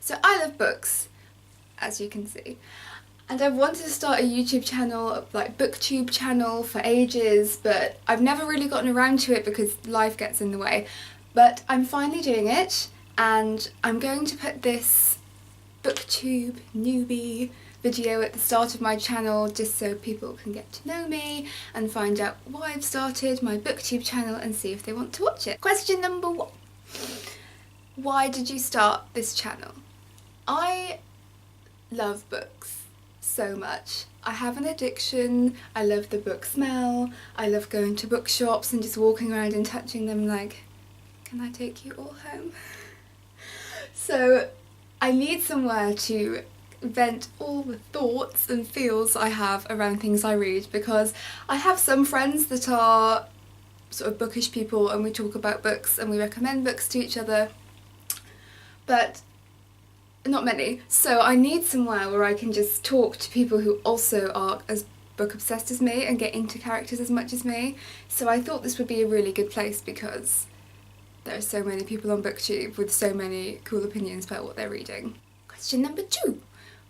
So I love books, as you can see. And I've wanted to start a YouTube channel, like Booktube channel, for ages, but I've never really gotten around to it because life gets in the way. But I'm finally doing it, and I'm going to put this Booktube Newbie video at the start of my channel just so people can get to know me and find out why I've started my Booktube channel and see if they want to watch it. Question number 1. Why did you start this channel? I love books so much. I have an addiction. I love the book smell. I love going to bookshops and just walking around and touching them like, can I take you all home? So I need somewhere to vent all the thoughts and feels I have around things I read, because I have some friends that are sort of bookish people and we talk about books and we recommend books to each other, but not many. So I need somewhere where I can just talk to people who also are as book obsessed as me and get into characters as much as me. So I thought this would be a really good place because there are so many people on Booktube with so many cool opinions about what they're reading. Question number 2.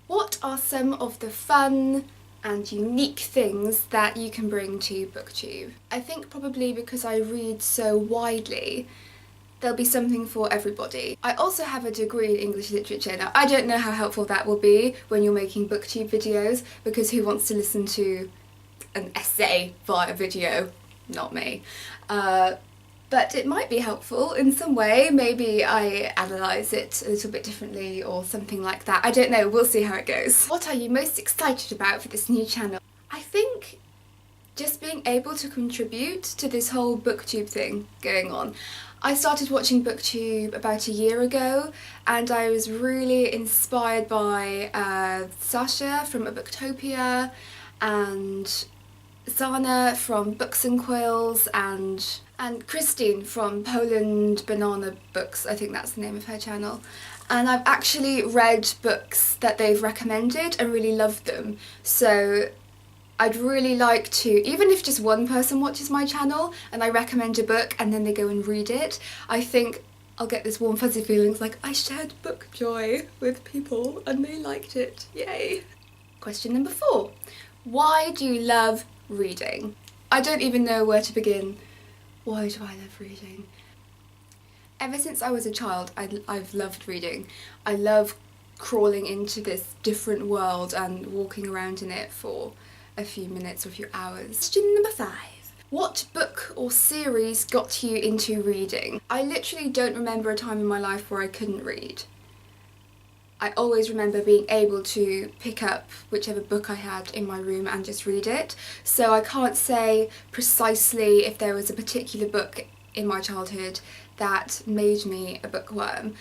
What are some of the fun and unique things that you can bring to Booktube? I think probably because I read so widely, there'll be something for everybody. I also have a degree in English literature. Now, I don't know how helpful that will be when you're making Booktube videos, because who wants to listen to an essay via video? Not me. But it might be helpful in some way. Maybe I analyse it a little bit differently or something like that. I don't know, we'll see how it goes. What are you most excited about for this new channel? I think just being able to contribute to this whole Booktube thing going on. I started watching Booktube about a year ago and I was really inspired by Sasha from A Booktopia and Sana from Books and Quills and Christine from Poland Banana Books, I think that's the name of her channel. And I've actually read books that they've recommended and really loved them. So I'd really like to, even if just one person watches my channel and I recommend a book and then they go and read it, I think I'll get this warm fuzzy feelings like I shared book joy with people and they liked it. Yay! Question number 4. Why do you love reading? I don't even know where to begin. Why do I love reading? Ever since I was a child, I've loved reading. I love crawling into this different world and walking around in it for a few minutes or a few hours. Question number 5. What book or series got you into reading? I literally don't remember a time in my life where I couldn't read. I always remember being able to pick up whichever book I had in my room and just read it. So I can't say precisely if there was a particular book in my childhood that made me a bookworm.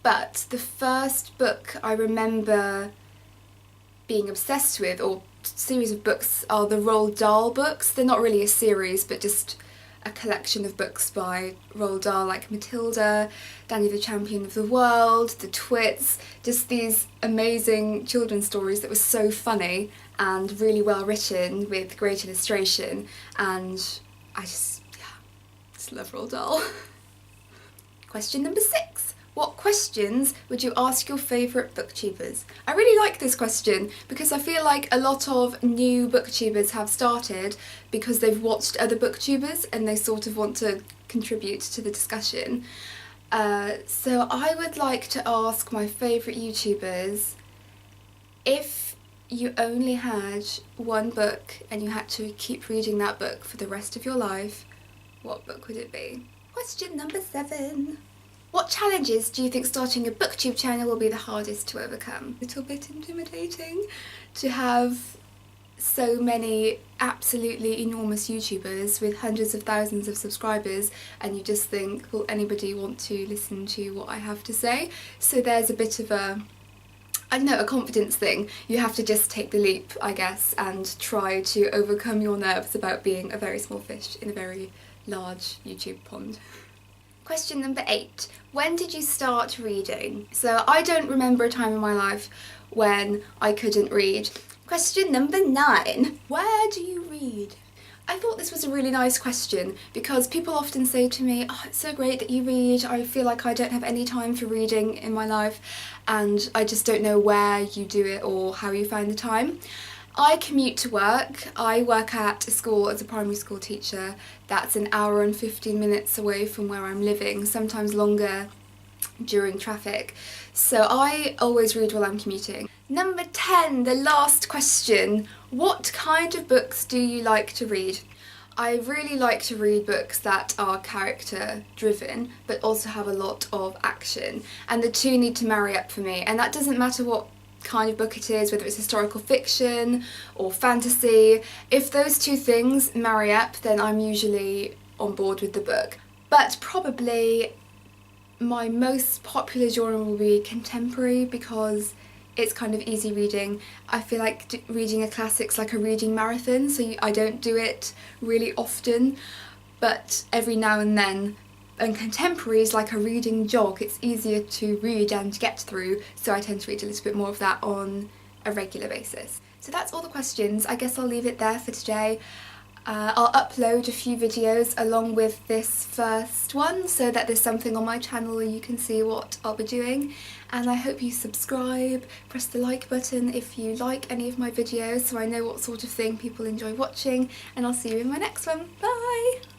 But the first book I remember being obsessed with, or series of books, are the Roald Dahl books. They're not really a series, but just a collection of books by Roald Dahl, like Matilda, Danny the Champion of the World, The Twits, just these amazing children's stories that were so funny and really well written with great illustration, and I just love Roald Dahl. Question number 6. What questions would you ask your favourite booktubers? I really like this question because I feel like a lot of new booktubers have started because they've watched other booktubers and they sort of want to contribute to the discussion. So I would like to ask my favourite YouTubers, if you only had one book and you had to keep reading that book for the rest of your life, what book would it be? Question number 7. What challenges do you think starting a Booktube channel will be the hardest to overcome? A little bit intimidating to have so many absolutely enormous YouTubers with hundreds of thousands of subscribers and you just think, will anybody want to listen to what I have to say? So there's a bit of a, I don't know, a confidence thing. You have to just take the leap, I guess, and try to overcome your nerves about being a very small fish in a very large YouTube pond. Question number 8. When did you start reading? So I don't remember a time in my life when I couldn't read. Question number 9. Where do you read? I thought this was a really nice question because people often say to me, oh, it's so great that you read, I feel like I don't have any time for reading in my life and I just don't know where you do it or how you find the time. I commute to work. I work at a school as a primary school teacher that's an hour and 15 minutes away from where I'm living, sometimes longer during traffic. So I always read while I'm commuting. Number 10, the last question. What kind of books do you like to read? I really like to read books that are character driven but also have a lot of action, and the two need to marry up for me, and that doesn't matter what kind of book it is, whether it's historical fiction or fantasy. If those two things marry up, then I'm usually on board with the book. But probably my most popular genre will be contemporary because it's kind of easy reading. I feel like reading a classic's like a reading marathon, so I don't do it really often, but every now and then. And contemporary is like a reading jog. It's easier to read and get through, so I tend to read a little bit more of that on a regular basis. So that's all the questions. I guess I'll leave it there for today. I'll upload a few videos along with this first one so that there's something on my channel where you can see what I'll be doing, and I hope you subscribe, press the like button if you like any of my videos so I know what sort of thing people enjoy watching, and I'll see you in my next one. Bye!